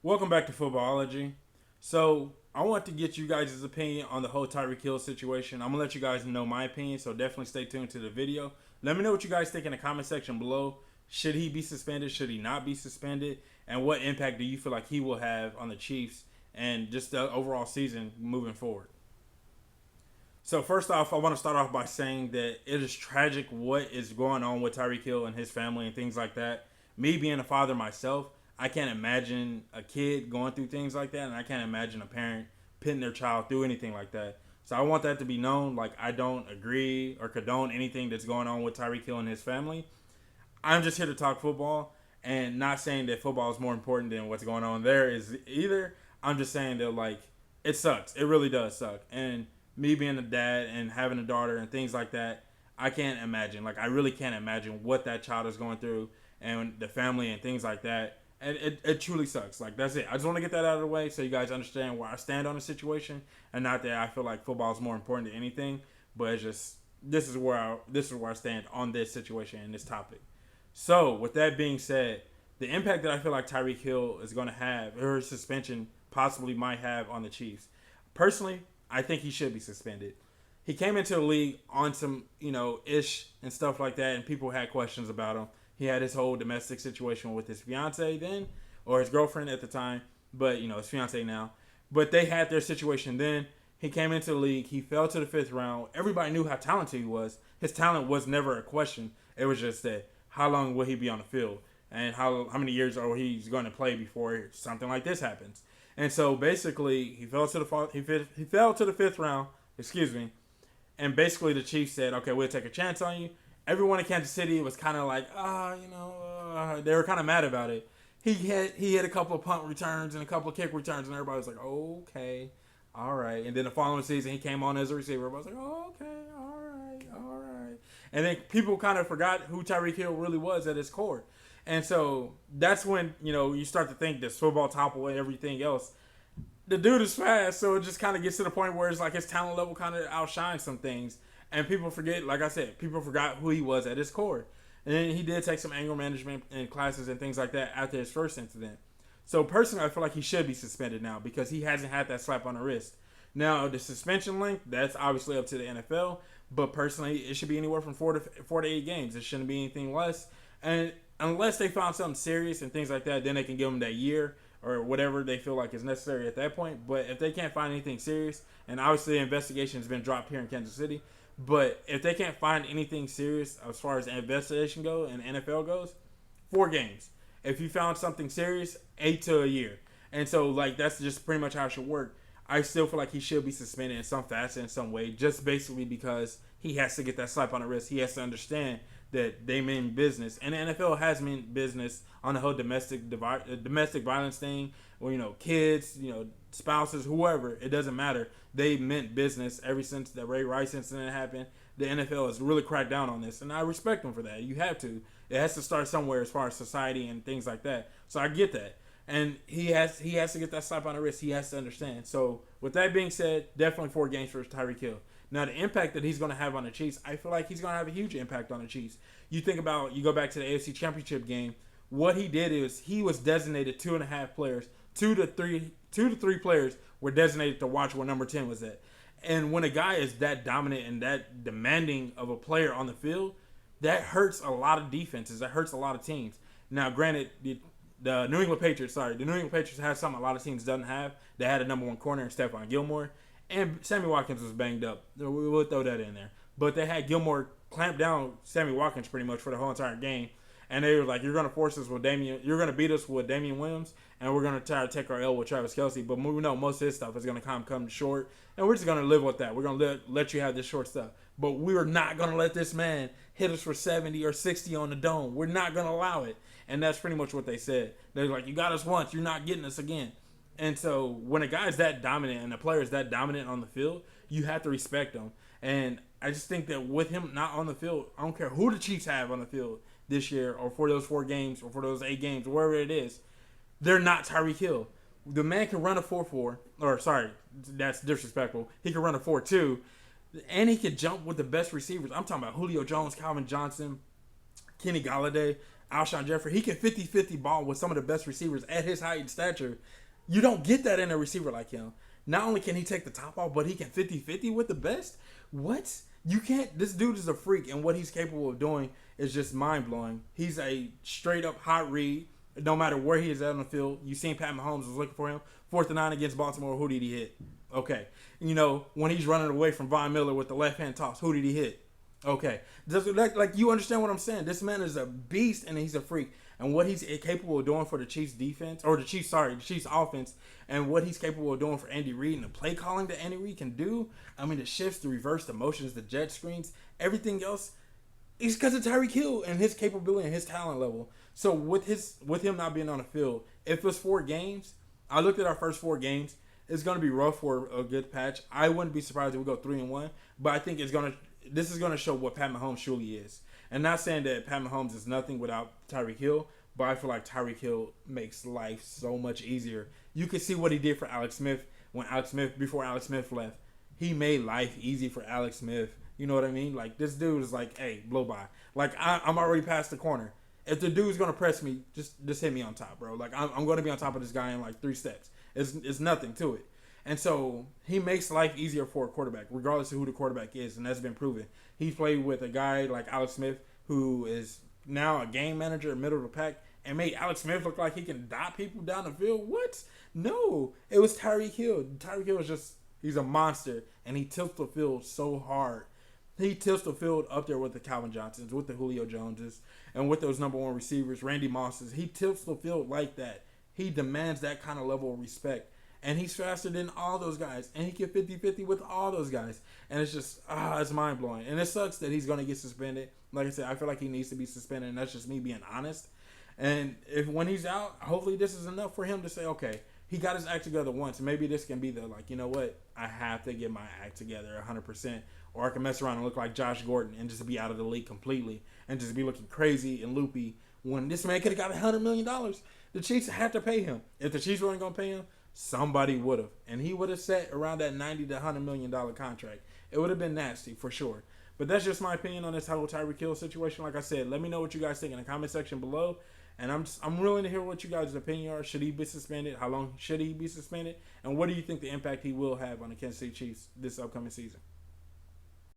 Welcome back to Footballology. So, I want to get you guys' opinion on the whole Tyreek Hill situation. I'm going to let you guys know my opinion, so definitely stay tuned to the video. Let me know what you guys think in the comment section below. Should he be suspended? Should he not be suspended? And what impact do you feel like he will have on the Chiefs and just the overall season moving forward? So first off, I want to start off by saying that it is tragic what is going on with Tyreek Hill and his family and things like that. Me being a father myself, I can't imagine a kid going through things like that, and I can't imagine a parent putting their child through anything like that. So I want that to be known. Like, I don't agree or condone anything that's going on with Tyreek Hill and his family. I'm just here to talk football, and not saying that football is more important than what's going on there is either. I'm just saying that, like, it sucks. It really does suck. And me being a dad and having a daughter and things like that, I can't imagine. Like, I really can't imagine what that child is going through and the family and things like that. And it truly sucks. Like, that's it. I just want to get that out of the way so you guys understand where I stand on the situation, and not that I feel like football is more important than anything, but it's just this is where I stand on this situation and this topic. So, with that being said, the impact that I feel like Tyreek Hill is going to have, or his suspension possibly might have on the Chiefs. Personally, I think he should be suspended. He came into the league on some, ish and stuff like that, and people had questions about him. He had his whole domestic situation with his fiance then, or his girlfriend at the time, but, his fiance now. But they had their situation then. He came into the league. He fell to the fifth round. Everybody knew how talented he was. His talent was never a question. It was just that how long will he be on the field, and how many years are he's going to play before something like this happens. And so basically, he fell to the fifth round. Excuse me. And basically, the Chiefs said, "Okay, we'll take a chance on you." Everyone in Kansas City was kind of like, they were kind of mad about it. He had a couple of punt returns and a couple of kick returns, and everybody was like, "Okay, all right." And then the following season, he came on as a receiver. Everybody was like, "Oh, okay, all right." And then people kind of forgot who Tyreek Hill really was at his core. And so that's when, you start to think this football topple and everything else. The dude is fast, so it just kind of gets to the point where it's like his talent level kind of outshines some things. And people forget, like I said, people forgot who he was at his core. And then he did take some anger management and classes and things like that after his first incident. So personally, I feel like he should be suspended now because he hasn't had that slap on the wrist. Now, the suspension length, that's obviously up to the NFL. But personally, it should be anywhere from 4 to 8 games. It shouldn't be anything less. And unless they found something serious and things like that, then they can give them that year or whatever they feel like is necessary at that point. But if they can't find anything serious, and obviously the investigation has been dropped here in Kansas City, but if they can't find anything serious as far as the investigation goes and the NFL goes, 4 games. If you found something serious, 8 to a year. And so, like, that's just pretty much how it should work. I still feel like he should be suspended in some facet, in some way, just basically because he has to get that slap on the wrist. He has to understand that they mean business, and the NFL has meant business on the whole domestic violence thing. Or kids, spouses, whoever, it doesn't matter. They meant business ever since the Ray Rice incident happened. The NFL has really cracked down on this, and I respect them for that. You have to. It has to start somewhere as far as society and things like that. So I get that. And he has to get that slap on the wrist. He has to understand. So with that being said, definitely 4 games for Tyreek Hill. Now, the impact that he's going to have on the Chiefs, I feel like he's going to have a huge impact on the Chiefs. You go back to the AFC Championship game. What he did is he was designated 2.5 players, 2 to 3 players were designated to watch where number 10 was at. And when a guy is that dominant and that demanding of a player on the field, that hurts a lot of defenses. That hurts a lot of teams. Now, granted, the New England Patriots have something a lot of teams doesn't have. They had a number 1 corner in Stephon Gilmore, and Sammy Watkins was banged up. We'll throw that in there. But they had Gilmore clamp down Sammy Watkins pretty much for the whole entire game. And they were like, you're going to force us with you're going to beat us with Damian Williams, and we're going to try to take our L with Travis Kelce. But we know most of his stuff is going to come short, and we're just going to live with that. We're going to let you have this short stuff. But we are not going to let this man hit us for 70 or 60 on the dome. We're not going to allow it. And that's pretty much what they said. They're like, you got us once, you're not getting us again. And so when a guy is that dominant and a player is that dominant on the field, you have to respect him. And I just think that with him not on the field, I don't care who the Chiefs have on the field this year or for those 4 games or for those 8 games, wherever it is, they're not Tyreek Hill. The man can run a 4.4, or sorry, that's disrespectful. He can run a 4.2, and he can jump with the best receivers. I'm talking about Julio Jones, Calvin Johnson, Kenny Galladay. Alshon Jeffrey, he can 50-50 ball with some of the best receivers at his height and stature. You don't get that in a receiver like him. Not only can he take the top off, but he can 50-50 with the best. What? You can't. This dude is a freak, and what he's capable of doing is just mind blowing. He's a straight up hot read. No matter where he is at on the field, you seen Pat Mahomes was looking for him. 4th and 9 against Baltimore. Who did he hit? Okay. You know, when he's running away from Von Miller with the left hand toss, who did he hit? Okay. Just like you understand what I'm saying. This man is a beast and he's a freak. And what he's capable of doing for the Chiefs defense, or the Chiefs offense, and what he's capable of doing for Andy Reid and the play calling that Andy Reid can do. I mean, the shifts, the reverse, the motions, the jet screens, everything else, it's because of Tyreek Hill and his capability and his talent level. So with him not being on the field, if it's 4 games, I looked at our first 4 games. It's going to be rough for a good patch. I wouldn't be surprised if we go 3-1, but I think this is going to show what Pat Mahomes truly is. And not saying that Pat Mahomes is nothing without Tyreek Hill, but I feel like Tyreek Hill makes life so much easier. You can see what he did for Alex Smith before Alex Smith left. He made life easy for Alex Smith. You know what I mean? Like, this dude is like, hey, blow by. Like, I'm already past the corner. If the dude's going to press me, just hit me on top, bro. Like, I'm going to be on top of this guy in like 3 steps. It's nothing to it. And so he makes life easier for a quarterback, regardless of who the quarterback is, and that's been proven. He played with a guy like Alex Smith, who is now a game manager, middle of the pack, and made Alex Smith look like he can dot people down the field. What? No. It was Tyreek Hill. Tyreek Hill is just, he's a monster, and he tilts the field so hard. He tilts the field up there with the Calvin Johnsons, with the Julio Joneses, and with those number 1 receivers, Randy Mosses. He tilts the field like that. He demands that kind of level of respect. And he's faster than all those guys. And he can 50-50 with all those guys. And it's just, it's mind-blowing. And it sucks that he's going to get suspended. Like I said, I feel like he needs to be suspended. And that's just me being honest. And when he's out, hopefully this is enough for him to say, okay, he got his act together once. Maybe this can be the, like, you know what? I have to get my act together 100%. Or I can mess around and look like Josh Gordon and just be out of the league completely. And just be looking crazy and loopy. When this man could have got $100 million. The Chiefs had to pay him. If the Chiefs weren't going to pay him, somebody would have. And he would have sat around that $90 to $100 million contract. It would have been nasty for sure. But that's just my opinion on this whole Tyreek Hill situation. Like I said, let me know what you guys think in the comment section below. And I'm willing to hear what you guys' opinion are. Should he be suspended? How long should he be suspended? And what do you think the impact he will have on the Kansas City Chiefs this upcoming season?